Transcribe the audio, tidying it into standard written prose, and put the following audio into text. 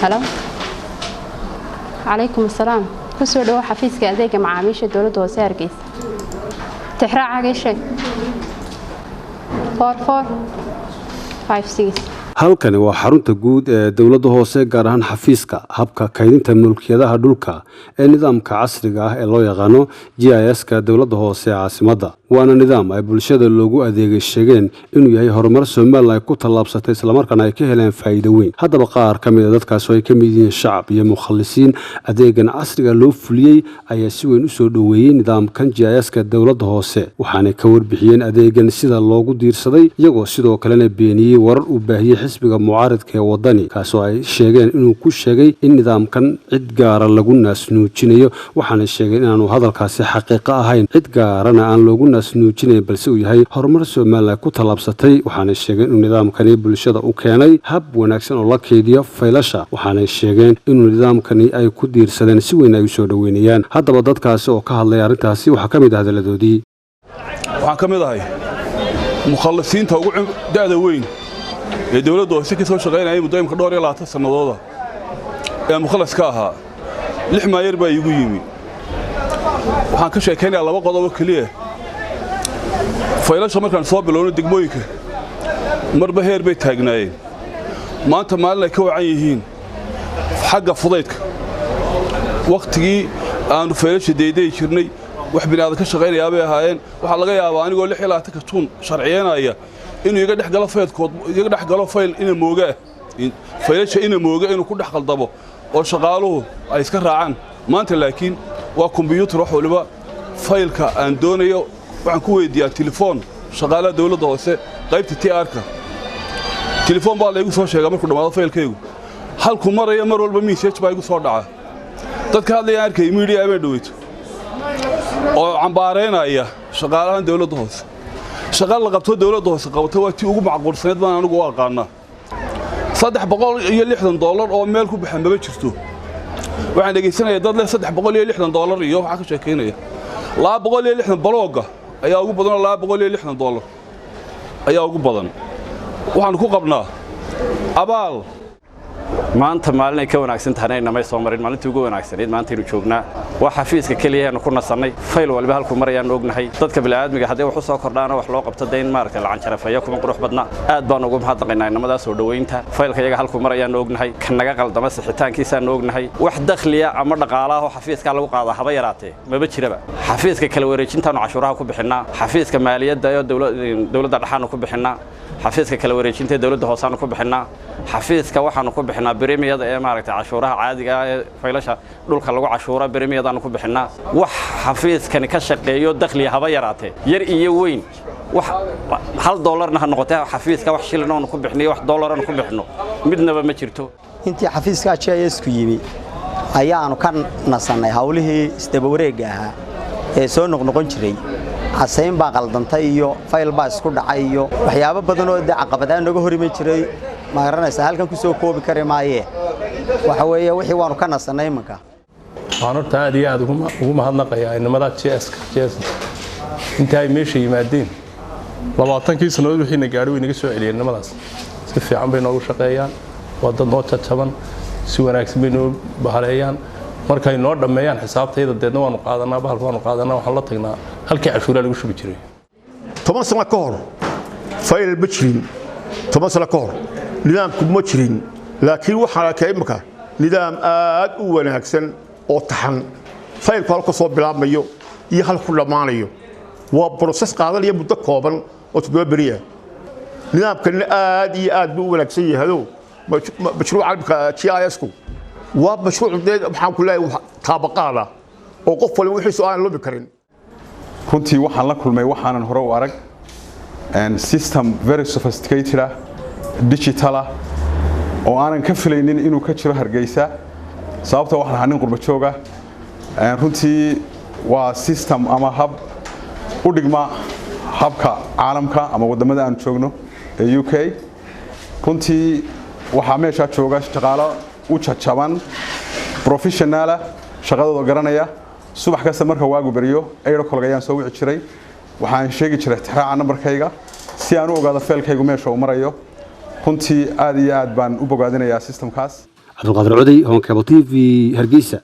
هلا عليكم السلام كسر دوا حفيز كأذيك مع عميشة دولة وسعر كيس تحرق عاقي شيء 4 5 6 halkani waa xarunta guud ee dawladda hoose gaar ahaan xafiiska habka kaydinta mulkiyadaha dhulka ee nidaamka casriga ah ee loo yaqaano GIS-ka dawladda hoose ee caasimadda waana nidaam ay bulshada loogu adeegay sheegeen inuu yahay horumar Soomaaliya ay ku tallaabsatay isla markaana ay ka heleen faa'iido weyn haddaba qaar ka mid ah dadkaas oo ay ka mid yihiin shacab iyo mukhalisiin adeegan casriga loo fuliyay ayaa si weyn u soo dhaweeyay nidaamkan GIS-ka dawladda hoose waxaana ka warbixiyeen adeegan sida loogu diirsaday iyagoo sidoo kalena beeniyay warar u baahiyay xisbiga mucaaradka ee wadani kaasoo ay sheegeen inuu ku sheegay in nidaamkan cid gaara lagu naasnuujinayo waxaana sheegeen inaanu hadalkaasi xaqiiqo ahayn cid gaarana aan loogu naasnuujinayn balse uu yahay horumar Soomaaliya ku tallaabsatay waxaana sheegeen in nidaamkani bulshada u keenay hab wanaagsan oo la keydiyo faylasha waxaana sheegeen in nidaamkani ay ku diirsadeen si weyn ay u soo dhaweynayaan haddaba dadkaasi oo ka hadlay arrintaasi waxa ka mid ah hadaladoodii waxaan ka mid ahay mukhalisiinta ugu da'da weyn ee dawladda hoose ka soo shaqeynayay muddo dhowr iyo 20 sanadooda ee mukhalis ka ahaa 6 maayir baa igu yimi waxaan ka sheekaynayaa laba qodob oo kaliya faylasha markaan soo bilowno degmooyinka marba heer bay taagnaayeen maanta maalin ay ka wacan yihiin xagga fudaydka waqtigii aanu faylasha deeday jirnay wax binaad ka shaqeynaya bay ahaayeen waxa laga yaabaa anigoo 6 ka tuun sharciyeynaya inuu iga dhex galo faydkood iga dhex galo fayl ina mooga faylasha ina mooga inuu ku dhex qaldabo oo shaqaaluhu ay iska raacaan maanta laakiin waa kombiyuutar wax waliba faylka aan doonayo waxaan ku weydiiyaa telefoon shaqaalaha dawladda hoose qaybta TR-ka telefoon baa la igu soo sheegay markuu dhamaado faylkaygu halku maraya mar walba message baa igu soo dhaca dadka hadlayaan arkay media ay dhaweyto oo cambaareynaya shaqaalaha dawladda hoose shaqal la qabto dawladda hoose qabto waa tii ugu macquulsaneed baan anigu u aqaanaa $360 oo meel ku baxan ma jirto waxaan dhageysanayaa dad leh $360 iyo waxa ka sheekeynaya $260 balooga ayaa ugu badan $260 ayaa ugu badan waxaan ku qabnaa abaal maanta maalin ay ka wanaagsan tahay inay soo marin maalintii ugu wanaagsaneed maanta inuu joognaa waa xafiiska kaliya aan ku nasanay fayl walba halku marayaan ognahay dadka bini'aadmiga hadii wax soo kordhaana wax loo qabto deyn maartay lacag jarafaya kuma qurux badna aad baan ugu mahadnaqaynaa inamada soo dhaweynta faylka iyaga halku marayaan ognahay kan naga qaldama sixitaankiisa aan ognahay wax dakhliya ama dhaqaalaha xafiiska lagu qaado haba yaraatee maba jiraba xafiiska kala wareejintaan cashuuraha ku bixinaa xafiiska maaliyadda iyo dawladda dhaxaan ku bixinaa xafiiska kala wareejinta dawladda hoose aan ku bixinaa xafiiska waxaan ku bixinaa بريمياد ee maaragtay cashuuraha caadiga ah ee faylasha dhulka lagu cashuura بريمياد aan ku bixinaa wax xafiiskan ka shaqeeyo dakhli haba yaraatee yar iyo weyn wax $1 na noqotay xafiiska wax shilin oo ku bixinay wax $1 aan ku bixino midnaba ma jirto intii xafiiska GIS ku yimi ayaanu kan nasanay hawlihii isdaba wareega ah ee soo noqon jiray casayn baa qaldantay iyo fayl baa isku dhacay iyo waxyaabo badan oo caqabadaha naga horiman jiray ma garanaysa halkan ku soo koobi kare maaye waxa weeye wixii waanu ka nasanay imanka waxaan horta aad iyo aad ugu mahadnaqayaa inamada GIS inta ay meesha yimaadeen 20 sanadood wixii na gaadhay inaga soo celiyeen inamadaas si fiican bay noogu shaqeeyaan wada noo taban si wanaagsan bay noo bahaleeyaan markay noo dhameeyaan xisaabtayda deedna waanu qaadanaa bahalka waanu qaadanaa waxaan la tagnaa halkii cashuura lagu shubi jiray 10 sano ka hor fayl bajrin 10 sano ka hor nidaamku ma jirin laakiin waxa ka imka nidaam aad u wanaagsan oo taxan faylku halka soo bilaabmayo iyo halku dhamaanayo waa process qaadanaya muddo kooban oo 7 bariya nidaamkan aad iyo aad buu wanaagsan yahay mashruuca GIS-ku waa mashruuc waxaan ku leeyahay taabaqaada oo qof walba wixii aan loobi karin runtii waxaan la kulmay waxaanan hore u arag system very sophisticated digital oo aanan ka filaynin inuu ka jiro Hargeysa sababta waxaan hanin qurba jooga runtii waa system ama hab u dhigma habka caalamka ama wadamada aan joogno ee UK runtii waxa meesha jooga shaqaale u jajaban professional shaqadooda garanaya subax kasta marka waagu bariyo ayro kolgayaan soo wici jiray waxaan sheegi jiray tixraaca nambarkayga si aan u ogaado faylkaygu meesha uu marayo runtii aad iyo aad baan u bogaadinayaa systemkaas cabdulqaadir codey honkebo TV hargeysa.